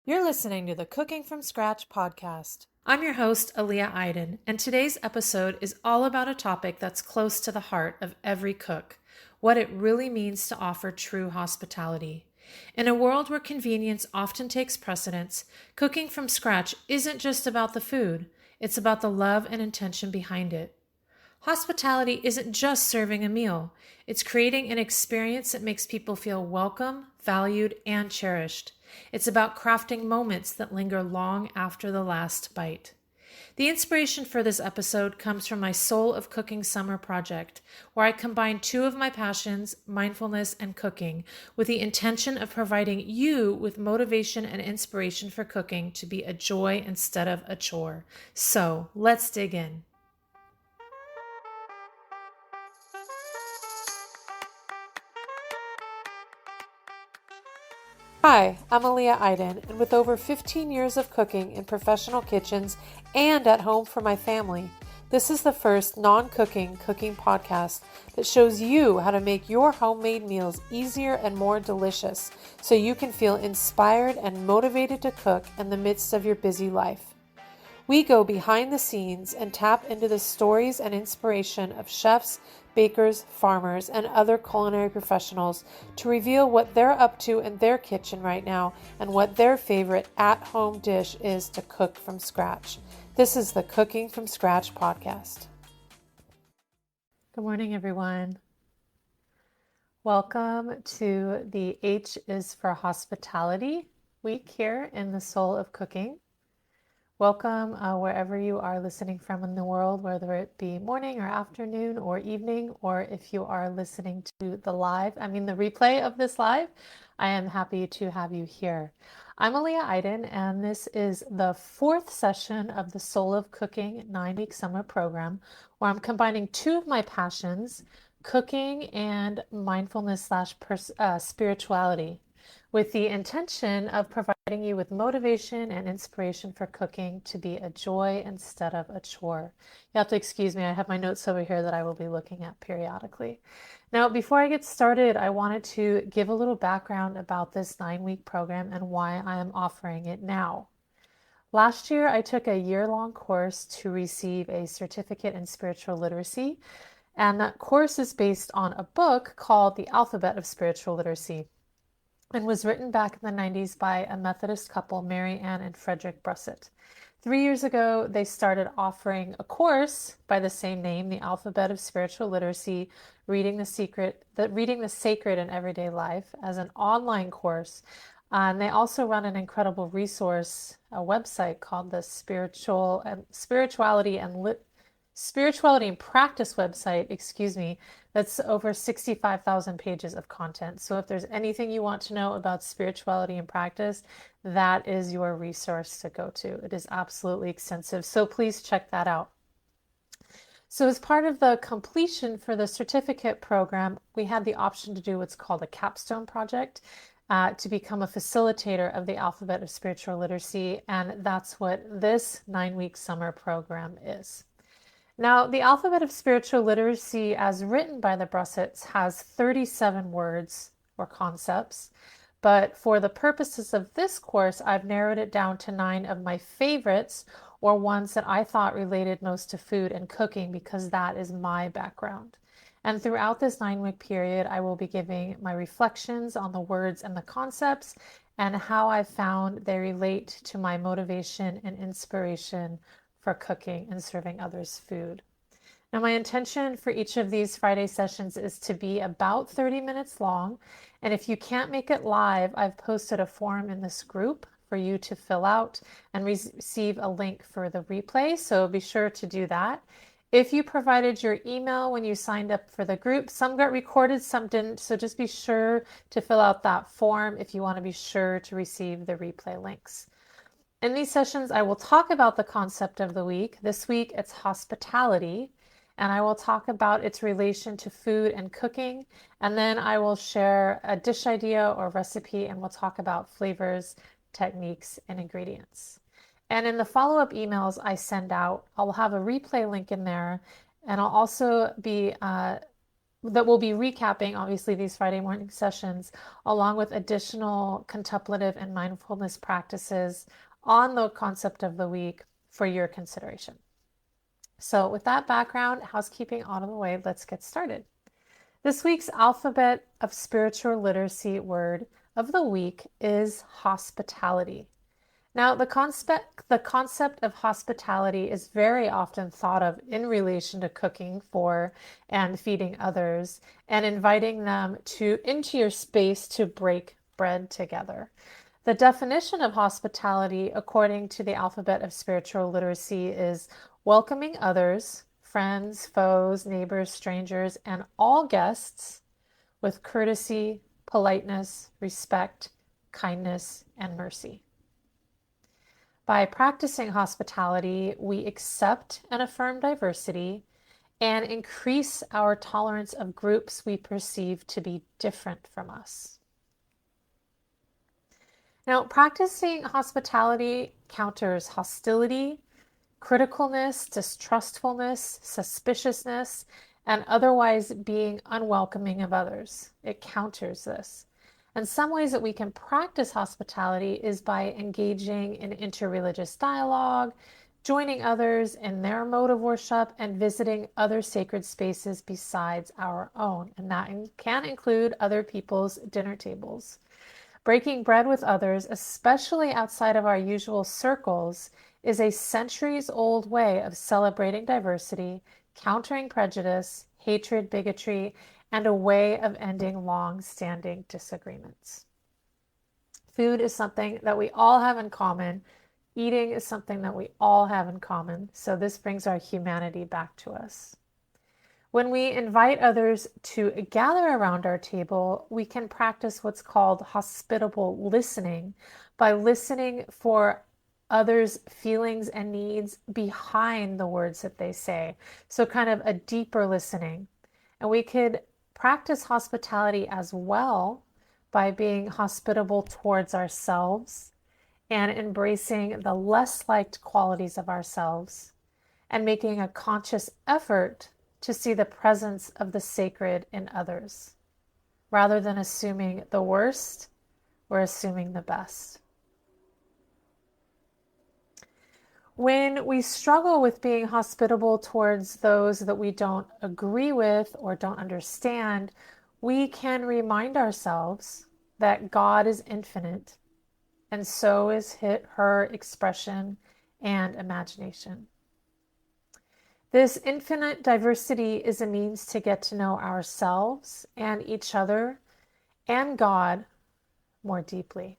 You're listening to the Cooking from Scratch podcast. I'm your host, Aliye Aydin, and today's episode is all about a topic that's close to the heart of every cook, what it really means to offer true hospitality. In a world where convenience often takes precedence, cooking from scratch isn't just about the food, it's about the love and intention behind it. Hospitality isn't just serving a meal, it's creating an experience that makes people feel welcome, valued, and cherished. It's about crafting moments that linger long after the last bite. The inspiration for this episode comes from my Soul of Cooking summer project, where I combine two of my passions, mindfulness and cooking, with the intention of providing you with motivation and inspiration for cooking to be a joy instead of a chore. So let's dig in. Hi, I'm Aliye Aydin, and with over 15 years of cooking in professional kitchens and at home for my family, this is the first non-cooking cooking podcast that shows you how to make your homemade meals easier and more delicious so you can feel inspired and motivated to cook in the midst of your busy life. We go behind the scenes and tap into the stories and inspiration of chefs, bakers, farmers, and other culinary professionals to reveal what they're up to in their kitchen right now and what their favorite at-home dish is to cook from scratch. This is the Cooking from Scratch podcast. Good morning, everyone. Welcome to the H is for Hospitality week here in the Soul of Cooking. Welcome wherever you are listening from in the world, whether it be morning or afternoon or evening, or if you are listening to the replay of this live, I am happy to have you here. I'm Aliye Aydin, and this is the fourth session of the Soul of Cooking 9-week summer program, where I'm combining two of my passions, cooking and mindfulness / spirituality, with the intention of providing you with motivation and inspiration for cooking to be a joy instead of a chore. You have to excuse me, I have my notes over here that I will be looking at periodically. Now, before I get started, I wanted to give a little background about this 9-week program and why I am offering it now. Last year, I took a year-long course to receive a certificate in spiritual literacy, and that course is based on a book called The Alphabet of Spiritual Literacy, and was written back in the 90s by a Methodist couple, Mary Ann and Frederick Brusset. 3 years ago, they started offering a course by the same name, The Alphabet of Spiritual Literacy, Reading the Sacred in Everyday Life, as an online course. And they also run an incredible resource, a website called the Spirituality and Practice website, that's over 65,000 pages of content. So if there's anything you want to know about spirituality and practice, that is your resource to go to. It is absolutely extensive. So please check that out. So as part of the completion for the certificate program, we had the option to do what's called a capstone project to become a facilitator of the Alphabet of Spiritual Literacy. And that's what this 9-week summer program is. Now, the Alphabet of Spiritual Literacy, as written by the Brussets, has 37 words or concepts, but for the purposes of this course, I've narrowed it down to 9 of my favorites, or ones that I thought related most to food and cooking, because that is my background. And throughout this 9-week period, I will be giving my reflections on the words and the concepts and how I found they relate to my motivation and inspiration for cooking and serving others food. Now, my intention for each of these Friday sessions is to be about 30 minutes long. And if you can't make it live, I've posted a form in this group for you to fill out and receive a link for the replay. So be sure to do that. If you provided your email when you signed up for the group, some got recorded, some didn't. So just be sure to fill out that form if you want to be sure to receive the replay links. In these sessions, I will talk about the concept of the week. This week, it's hospitality, and I will talk about its relation to food and cooking, and then I will share a dish idea or recipe, and we'll talk about flavors, techniques, and ingredients. And in the follow-up emails I send out, I'll have a replay link in there, and I'll also be that we'll be recapping, obviously, these Friday morning sessions, along with additional contemplative and mindfulness practices on the concept of the week for your consideration. So with that background, housekeeping out of the way, let's get started. This week's alphabet of spiritual literacy word of the week is hospitality. Now, the concept of hospitality is very often thought of in relation to cooking for and feeding others and inviting them into your space to break bread together. The definition of hospitality, according to the alphabet of spiritual literacy, is welcoming others, friends, foes, neighbors, strangers, and all guests with courtesy, politeness, respect, kindness, and mercy. By practicing hospitality, we accept and affirm diversity and increase our tolerance of groups we perceive to be different from us. Now, practicing hospitality counters hostility, criticalness, distrustfulness, suspiciousness, and otherwise being unwelcoming of others. It counters this. And some ways that we can practice hospitality is by engaging in interreligious dialogue, joining others in their mode of worship, and visiting other sacred spaces besides our own. And that can include other people's dinner tables. Breaking bread with others, especially outside of our usual circles, is a centuries-old way of celebrating diversity, countering prejudice, hatred, bigotry, and a way of ending long-standing disagreements. Food is something that we all have in common. Eating is something that we all have in common. So this brings our humanity back to us. When we invite others to gather around our table, we can practice what's called hospitable listening by listening for others' feelings and needs behind the words that they say. So kind of a deeper listening. And we could practice hospitality as well by being hospitable towards ourselves and embracing the less liked qualities of ourselves and making a conscious effort to see the presence of the sacred in others. Rather than assuming the worst, we're assuming the best. When we struggle with being hospitable towards those that we don't agree with or don't understand, we can remind ourselves that God is infinite, and so is her expression and imagination. This infinite diversity is a means to get to know ourselves and each other and God more deeply.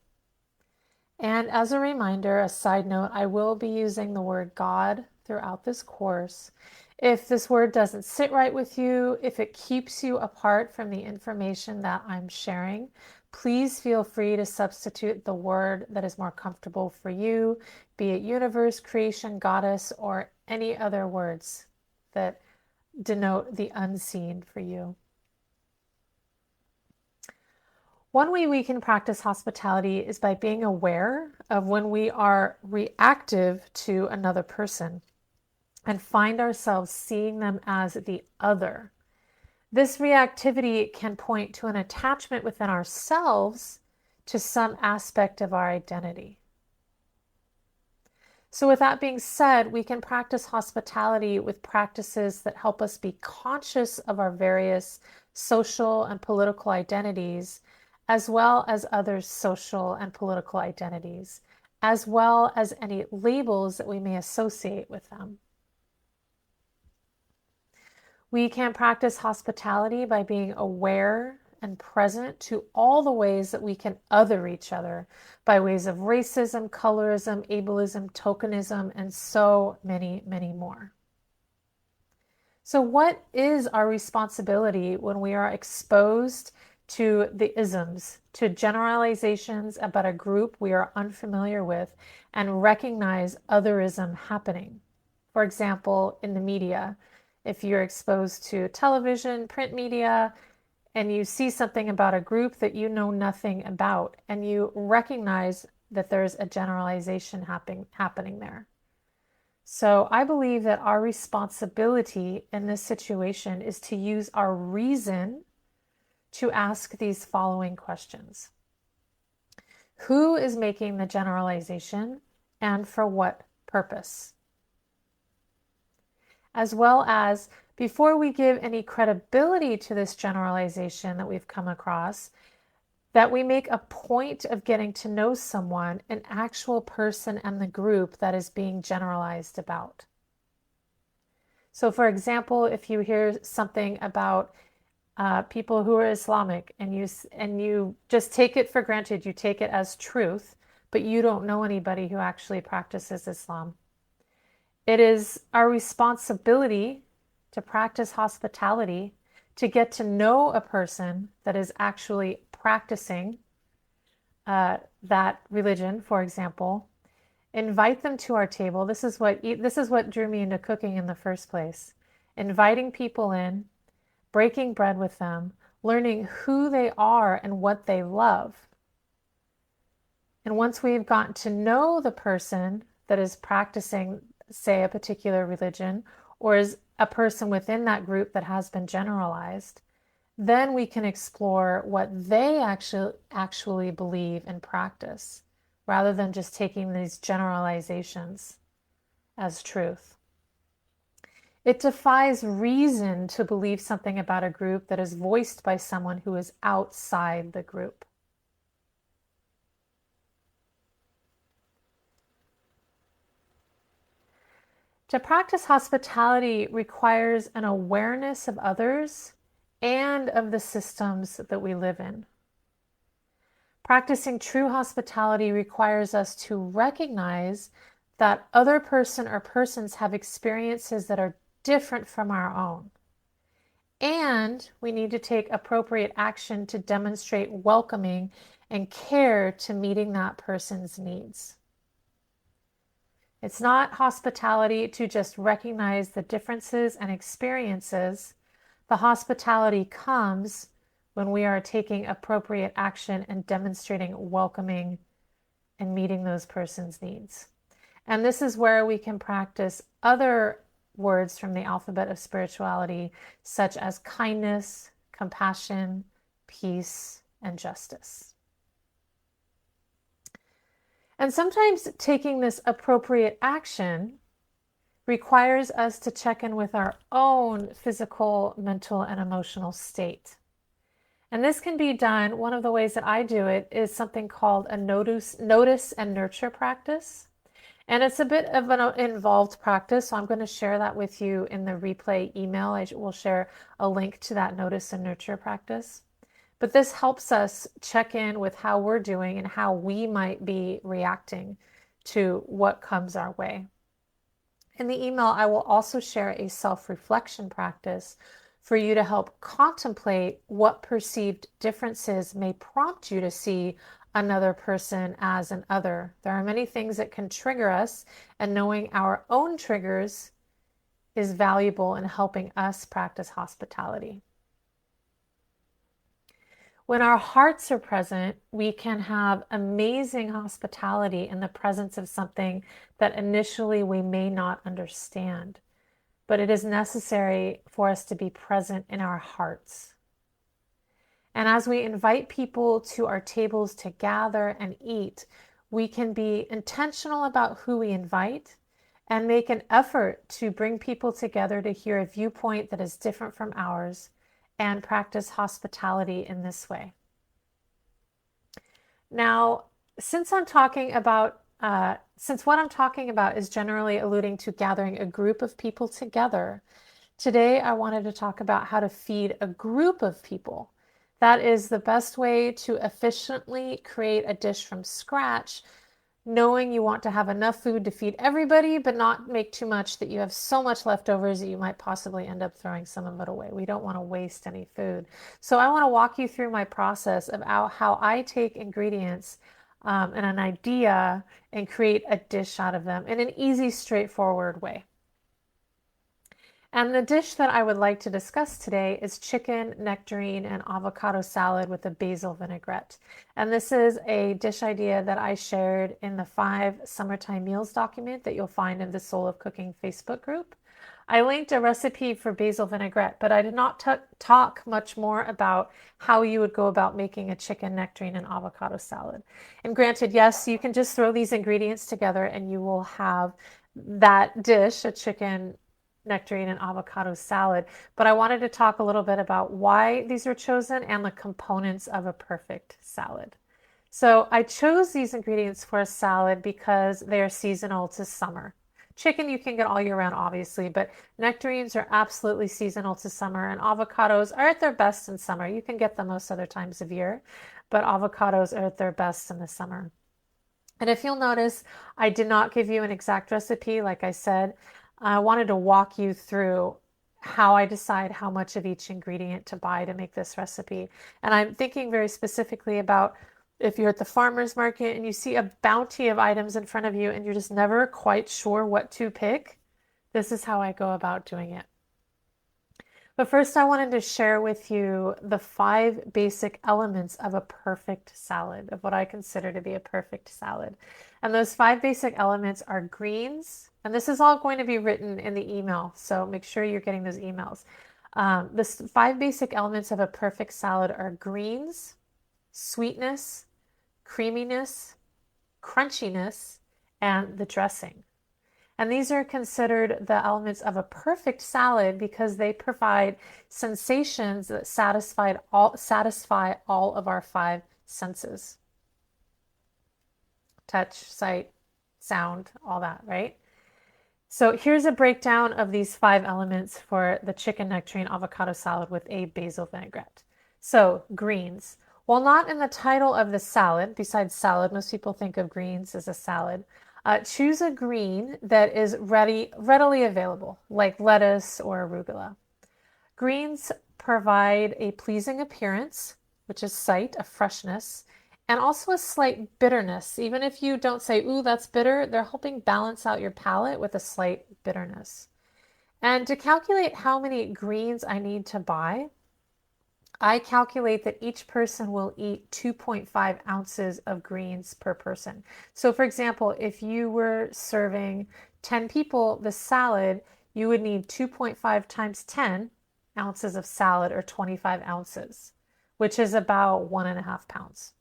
And as a reminder, a side note, I will be using the word God throughout this course. If this word doesn't sit right with you, if it keeps you apart from the information that I'm sharing, please feel free to substitute the word that is more comfortable for you, be it universe, creation, goddess, or any other words that denote the unseen for you. One way we can practice hospitality is by being aware of when we are reactive to another person and find ourselves seeing them as the other. This reactivity can point to an attachment within ourselves to some aspect of our identity. So with that being said, we can practice hospitality with practices that help us be conscious of our various social and political identities, as well as others' social and political identities, as well as any labels that we may associate with them. We can practice hospitality by being aware and present to all the ways that we can other each other by ways of racism, colorism, ableism, tokenism, and so many, many more. So what is our responsibility when we are exposed to the isms, to generalizations about a group we are unfamiliar with, and recognize otherism happening? For example, in the media, if you're exposed to television, print media, and you see something about a group that you know nothing about, and you recognize that there's a generalization happening there. So I believe that our responsibility in this situation is to use our reason to ask these following questions. Who is making the generalization and for what purpose? As well as, before we give any credibility to this generalization that we've come across, that we make a point of getting to know someone, an actual person and the group that is being generalized about. So for example, if you hear something about people who are Islamic and you just take it for granted, you take it as truth, but you don't know anybody who actually practices Islam. It is our responsibility to practice hospitality, to get to know a person that is actually practicing that religion, for example, invite them to our table. This is what drew me into cooking in the first place. Inviting people in, breaking bread with them, learning who they are and what they love. And once we've gotten to know the person that is practicing, say, a particular religion, or is a person within that group that has been generalized, then we can explore what they actually believe and practice, rather than just taking these generalizations as truth. It defies reason to believe something about a group that is voiced by someone who is outside the group. To practice hospitality requires an awareness of others and of the systems that we live in. Practicing true hospitality requires us to recognize that other person or persons have experiences that are different from our own. And we need to take appropriate action to demonstrate welcoming and care to meeting that person's needs. It's not hospitality to just recognize the differences and experiences. The hospitality comes when we are taking appropriate action and demonstrating welcoming and meeting those persons' needs. And this is where we can practice other words from the alphabet of spirituality, such as kindness, compassion, peace, and justice. And sometimes taking this appropriate action requires us to check in with our own physical, mental, and emotional state. And this can be done, one of the ways that I do it is something called a notice and nurture practice. And it's a bit of an involved practice, so I'm going to share that with you in the replay email. I will share a link to that notice and nurture practice. But this helps us check in with how we're doing and how we might be reacting to what comes our way. In the email, I will also share a self-reflection practice for you to help contemplate what perceived differences may prompt you to see another person as an other. There are many things that can trigger us, and knowing our own triggers is valuable in helping us practice hospitality. When our hearts are present, we can have amazing hospitality in the presence of something that initially we may not understand. But it is necessary for us to be present in our hearts. And as we invite people to our tables to gather and eat, we can be intentional about who we invite and make an effort to bring people together to hear a viewpoint that is different from ours and practice hospitality in this way. Now, since what I'm talking about is generally alluding to gathering a group of people together, today I wanted to talk about how to feed a group of people. That is the best way to efficiently create a dish from scratch, knowing you want to have enough food to feed everybody, but not make too much that you have so much leftovers that you might possibly end up throwing some of it away. We don't want to waste any food. So I want to walk you through my process of how I take ingredients and an idea and create a dish out of them in an easy, straightforward way. And the dish that I would like to discuss today is chicken, nectarine, and avocado salad with a basil vinaigrette. And this is a dish idea that I shared in the 5 Summertime Meals document that you'll find in the Soul of Cooking Facebook group. I linked a recipe for basil vinaigrette, but I did not talk much more about how you would go about making a chicken, nectarine, and avocado salad. And granted, yes, you can just throw these ingredients together and you will have that dish, a chicken, nectarine, and avocado salad. But I wanted to talk a little bit about why these were chosen and the components of a perfect salad. So I chose these ingredients for a salad because they are seasonal to summer. Chicken you can get all year round, obviously, but nectarines are absolutely seasonal to summer, and avocados are at their best in summer. You can get them most other times of year, but avocados are at their best in the summer. And if you'll notice, I did not give you an exact recipe, like I said. I wanted to walk you through how I decide how much of each ingredient to buy to make this recipe. And I'm thinking very specifically about if you're at the farmer's market and you see a bounty of items in front of you and you're just never quite sure what to pick, this is how I go about doing it. But first, I wanted to share with you the 5 basic elements of a perfect salad, of what I consider to be a perfect salad. And those 5 basic elements are greens, and this is all going to be written in the email, so make sure you're getting those emails. The 5 basic elements of a perfect salad are greens, sweetness, creaminess, crunchiness, and the dressing. And these are considered the elements of a perfect salad because they provide sensations that satisfy all of our 5 senses. Touch, sight, sound, all that, right? So here's a breakdown of these 5 elements for the chicken, nectarine, avocado salad with a basil vinaigrette. So greens. While not in the title of the salad, besides salad, most people think of greens as a salad. Choose a green that is readily available, like lettuce or arugula. Greens provide a pleasing appearance, which is sight, a freshness, and also a slight bitterness. Even if you don't say, ooh, that's bitter, they're helping balance out your palate with a slight bitterness. And to calculate how many greens I need to buy, I calculate that each person will eat 2.5 ounces of greens per person. So for example, if you were serving 10 people the salad, you would need 2.5 times 10 ounces of salad, or 25 ounces, which is about 1.5 pounds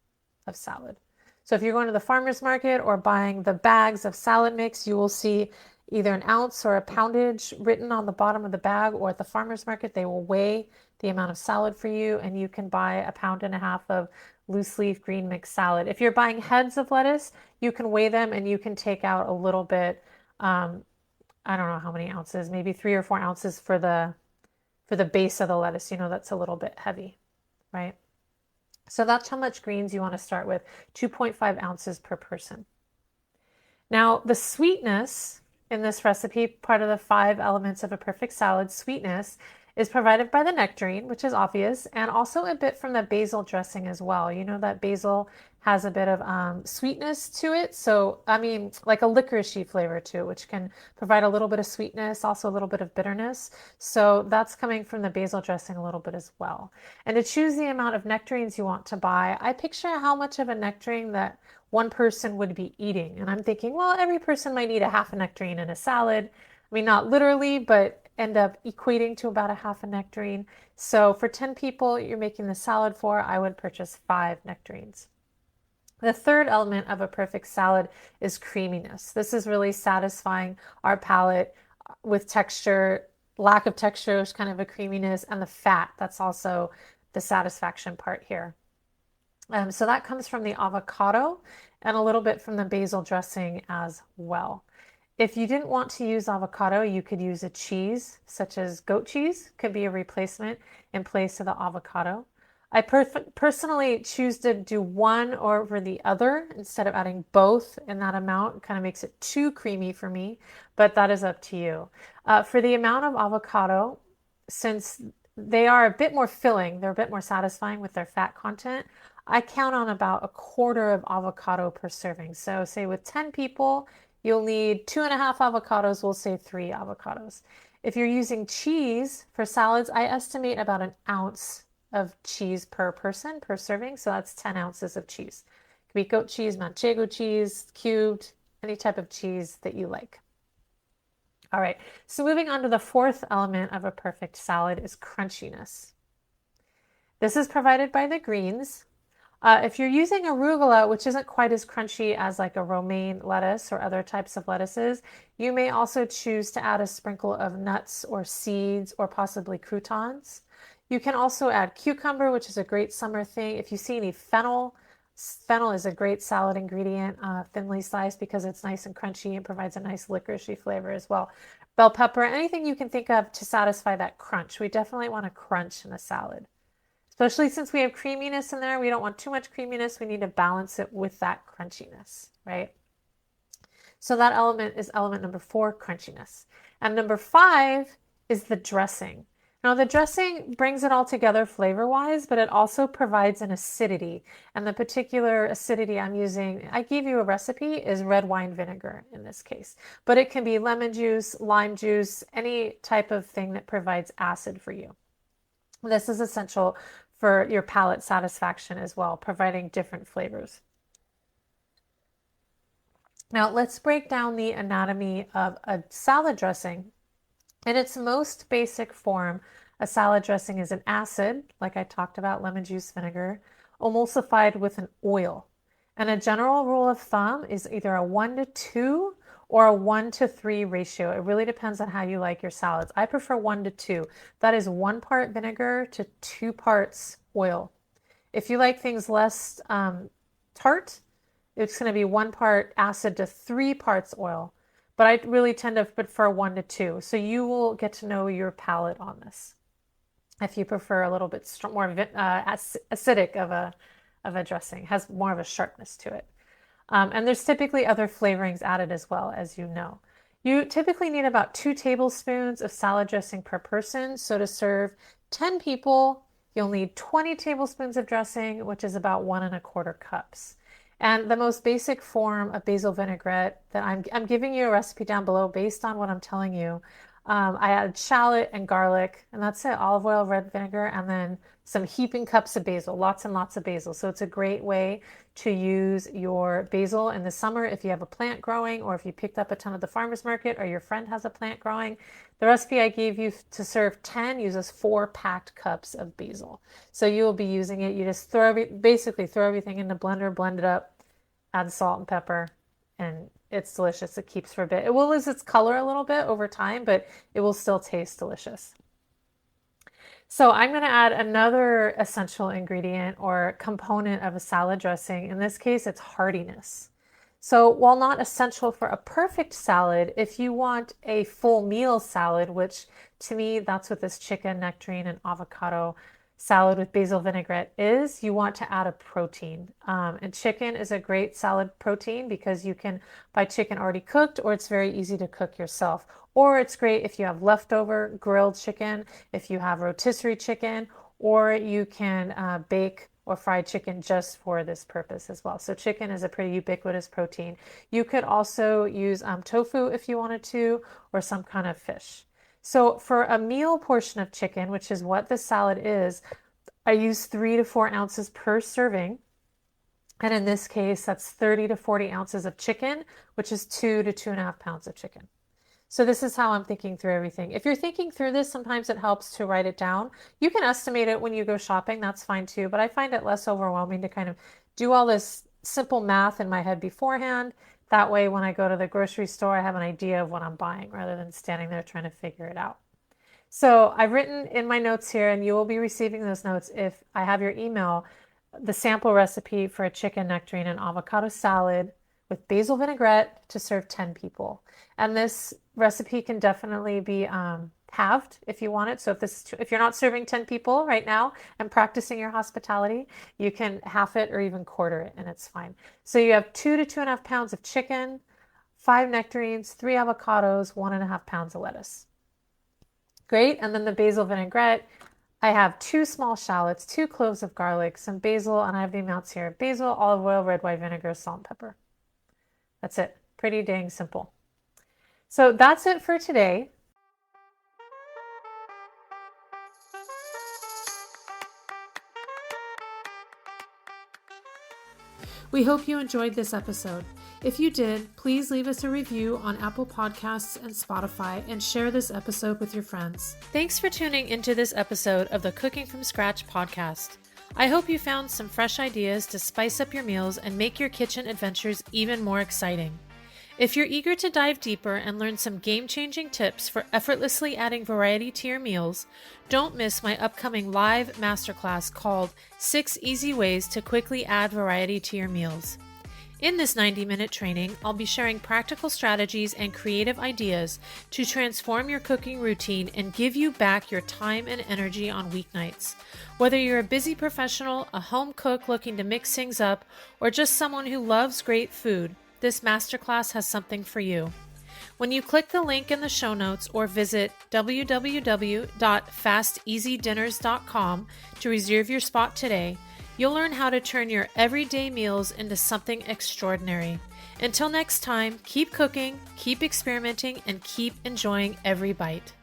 of salad. So if you're going to the farmer's market or buying the bags of salad mix, you will see either an ounce or a poundage written on the bottom of the bag, or at the farmer's market, they will weigh the amount of salad for you, and you can buy 1.5 pounds of loose leaf green mix salad. If you're buying heads of lettuce, you can weigh them and you can take out a little bit, I don't know how many ounces, maybe 3 or 4 ounces for the base of the lettuce. You know, that's a little bit heavy, right? So that's how much greens you want to start with, 2.5 ounces per person. Now, the sweetness in this recipe, part of the 5 elements of a perfect salad, sweetness is provided by the nectarine, which is obvious, and also a bit from the basil dressing as well. You know that basil has a bit of sweetness to it. So, I mean, like a licoricey flavor to it, which can provide a little bit of sweetness, also a little bit of bitterness. So that's coming from the basil dressing a little bit as well. And to choose the amount of nectarines you want to buy, I picture how much of a nectarine that one person would be eating. And I'm thinking, well, every person might eat a half a nectarine in a salad. I mean, not literally, but end up equating to about a half a nectarine. So for 10 people you're making the salad for, I would purchase 5 nectarines. The third element of a perfect salad is creaminess. This is really satisfying our palate with texture, lack of texture is kind of a creaminess, and the fat, that's also the satisfaction part here. So that comes from the avocado and a little bit from the basil dressing as well. If you didn't want to use avocado, you could use a cheese, such as goat cheese, could be a replacement in place of the avocado. I personally choose to do one over the other instead of adding both in that amount. It kind of makes it too creamy for me, but that is up to you. For the amount of avocado, since they are a bit more filling, they're a bit more satisfying with their fat content, I count on about 1/4 of avocado per serving. So say with 10 people, you'll need 2.5 avocados, we'll say 3 avocados. If you're using cheese for salads, I estimate about an ounce of cheese per person, per serving. So that's 10 ounces of cheese. It could be goat cheese, manchego cheese, cubed, any type of cheese that you like. All right, so moving on to the fourth element of a perfect salad is crunchiness. This is provided by the greens. If you're using arugula, which isn't quite as crunchy as like a romaine lettuce or other types of lettuces, you may also choose to add a sprinkle of nuts or seeds or possibly croutons. You can also add cucumber, which is a great summer thing. If you see any fennel, fennel is a great salad ingredient, thinly sliced because it's nice and crunchy and provides a nice licoricey flavor as well. Bell pepper, anything you can think of to satisfy that crunch. We definitely want a crunch in a salad. Especially since we have creaminess in there, we don't want too much creaminess. We need to balance it with that crunchiness, right? So that element is element number 4, crunchiness. And number 5 is the dressing. Now the dressing brings it all together flavor-wise, but it also provides an acidity. And the particular acidity I'm using, I gave you a recipe, is red wine vinegar in this case. But it can be lemon juice, lime juice, any type of thing that provides acid for you. This is essential for your palate satisfaction as well, providing different flavors. Now let's break down the anatomy of a salad dressing. In its most basic form, a salad dressing is an acid, like I talked about, lemon juice, vinegar, emulsified with an oil. And a general rule of thumb is either a 1:2 or a 1:3 ratio. It really depends on how you like your salads. I prefer 1:2. That is 1 part vinegar to 2 parts oil. If you like things less tart, it's going to be 1 part acid to 3 parts oil. But I really tend to prefer 1:2. So you will get to know your palate on this. If you prefer a little bit more acidic of a dressing, has more of a sharpness to it. And there's typically other flavorings added as well, as you know. You typically need about 2 tablespoons of salad dressing per person. So to serve 10 people, you'll need 20 tablespoons of dressing, which is about 1¼ cups. And the most basic form of basil vinaigrette that I'm giving you a recipe down below based on what I'm telling you. I added shallot and garlic, and that's it, olive oil, red vinegar, and then some heaping cups of basil, lots and lots of basil. So it's a great way to use your basil in the summer if you have a plant growing, or if you picked up a ton at the farmer's market, or your friend has a plant growing. The recipe I gave you to serve 10 uses 4 packed cups of basil. So you will be using it. You just basically throw everything in the blender, blend it up, add salt and pepper, and it's delicious. It keeps for a bit. It will lose its color a little bit over time, but it will still taste delicious. So I'm going to add another essential ingredient or component of a salad dressing. In this case, it's heartiness. So while not essential for a perfect salad, if you want a full meal salad, which to me, that's what this chicken, nectarine, and avocado salad with basil vinaigrette is, you want to add a protein. And chicken is a great salad protein because you can buy chicken already cooked, or it's very easy to cook yourself. Or it's great if you have leftover grilled chicken, if you have rotisserie chicken, or you can bake or fried chicken just for this purpose as well. So chicken is a pretty ubiquitous protein. You could also use tofu if you wanted to, or some kind of fish. So for a meal portion of chicken, which is what this salad is, I use 3 to 4 ounces per serving. And in this case, that's 30 to 40 ounces of chicken, which is 2 to 2.5 pounds of chicken. So this is how I'm thinking through everything. If you're thinking through this, sometimes it helps to write it down. You can estimate it when you go shopping, that's fine too, but I find it less overwhelming to kind of do all this simple math in my head beforehand. That way, when I go to the grocery store, I have an idea of what I'm buying rather than standing there trying to figure it out. So I've written in my notes here, and you will be receiving those notes if I have your email, the sample recipe for a chicken, nectarine, and avocado salad with basil vinaigrette to serve 10 people. And this recipe can definitely be halved if you want it. So if you're not serving 10 people right now and practicing your hospitality, you can half it or even quarter it, and it's fine. So you have 2 to 2.5 pounds of chicken, 5 nectarines, 3 avocados, 1.5 pounds of lettuce. Great. And then the basil vinaigrette, I have 2 small shallots, 2 cloves of garlic, some basil, and I have the amounts here: basil, olive oil, red wine vinegar, salt, and pepper. That's it. Pretty dang simple. So that's it for today. We hope you enjoyed this episode. If you did, please leave us a review on Apple Podcasts and Spotify and share this episode with your friends. Thanks for tuning into this episode of the Cooking from Scratch podcast. I hope you found some fresh ideas to spice up your meals and make your kitchen adventures even more exciting. If you're eager to dive deeper and learn some game-changing tips for effortlessly adding variety to your meals, don't miss my upcoming live masterclass called 6 Easy Ways to Quickly Add Variety to Your Meals. In this 90-minute training, I'll be sharing practical strategies and creative ideas to transform your cooking routine and give you back your time and energy on weeknights. Whether you're a busy professional, a home cook looking to mix things up, or just someone who loves great food, this masterclass has something for you. When you click the link in the show notes or visit www.fasteasydinners.com to reserve your spot today, you'll learn how to turn your everyday meals into something extraordinary. Until next time, keep cooking, keep experimenting, and keep enjoying every bite.